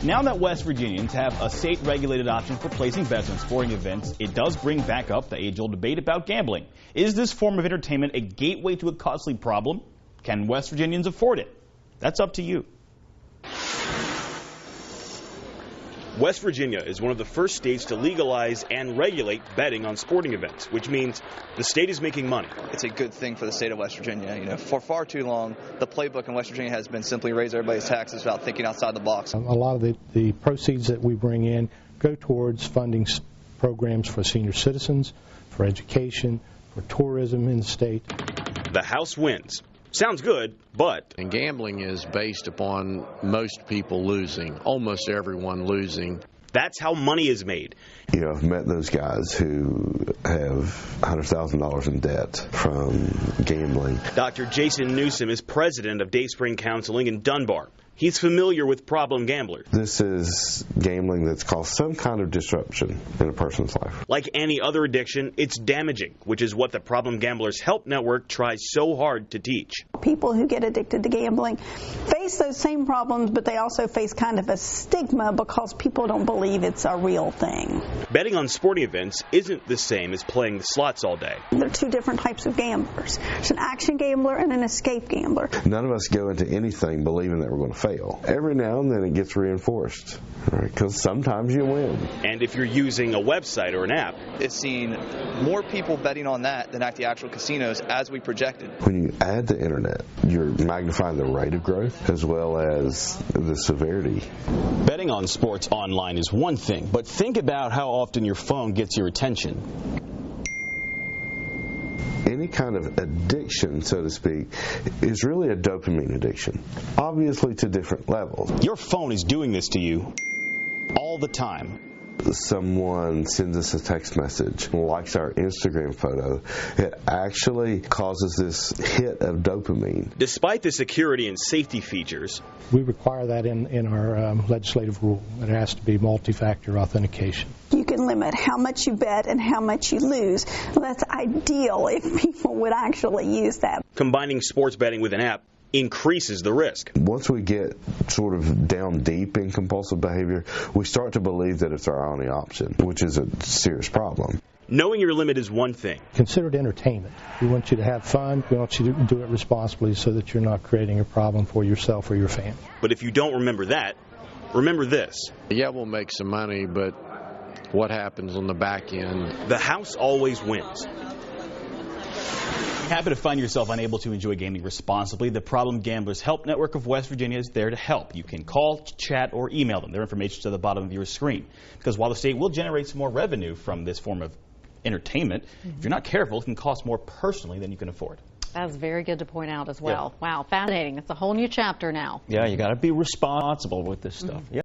Now that West Virginians have a state-regulated option for placing bets on sporting events, it does bring back up the age-old debate about gambling. Is this form of entertainment a gateway to a costly problem? Can West Virginians afford it? That's up to you. West Virginia is one of the first states to legalize and regulate betting on sporting events, which means the state is making money. It's a good thing for the state of West Virginia. For far too long, the playbook in West Virginia has been simply raise everybody's taxes without thinking outside the box. A lot of the proceeds that we bring in go towards funding programs for senior citizens, for education, for tourism in the state. The House wins. Sounds good, but... And gambling is based upon most people losing, almost everyone losing. That's how money is made. I've met those guys who have $100,000 in debt from gambling. Dr. Jason Newsom is president of Dayspring Counseling in Dunbar. He's familiar with problem gamblers. This is gambling that's caused some kind of disruption in a person's life. Like any other addiction, it's damaging, which is what the Problem Gamblers Help Network tries so hard to teach. People who get addicted to gambling face those same problems, but they also face kind of a stigma because people don't believe it's a real thing. Betting on sporting events isn't the same as playing the slots all day. There are two different types of gamblers. There's an action gambler and an escape gambler. None of us go into anything believing that we're going to fail. Every now and then it gets reinforced, because sometimes you win. And if you're using a website or an app, it's seen more people betting on that than at the actual casinos as we projected. When you add the internet, you're magnifying the rate of growth as well as the severity. Betting on sports online is one thing, but think about how often your phone gets your attention. Any kind of addiction, so to speak, is really a dopamine addiction, obviously to different levels. Your phone is doing this to you all the time. Someone sends us a text message, likes our Instagram photo, it actually causes this hit of dopamine. Despite the security and safety features, we require that in our legislative rule. It has to be multi-factor authentication. You can limit how much you bet and how much you lose. Well, that's ideal if people would actually use that. Combining sports betting with an app increases the risk. Once we get sort of down deep in compulsive behavior, we start to believe that it's our only option, which is a serious problem. Knowing your limit is one thing. Consider it entertainment. We want you to have fun. We want you to do it responsibly so that you're not creating a problem for yourself or your family. But if you don't remember that, remember this. Yeah, we'll make some money, but what happens on the back end? The House always wins. Happen to find yourself unable to enjoy gaming responsibly, the Problem Gamblers Help Network of West Virginia is there to help. You can call, chat, or email them. Their information is at the bottom of your screen. Because while the state will generate some more revenue from this form of entertainment, if you're not careful, it can cost more personally than you can afford. That's very good to point out as well. Yeah. Wow, fascinating. It's a whole new chapter now. Yeah, you got to be responsible with this stuff. Yeah.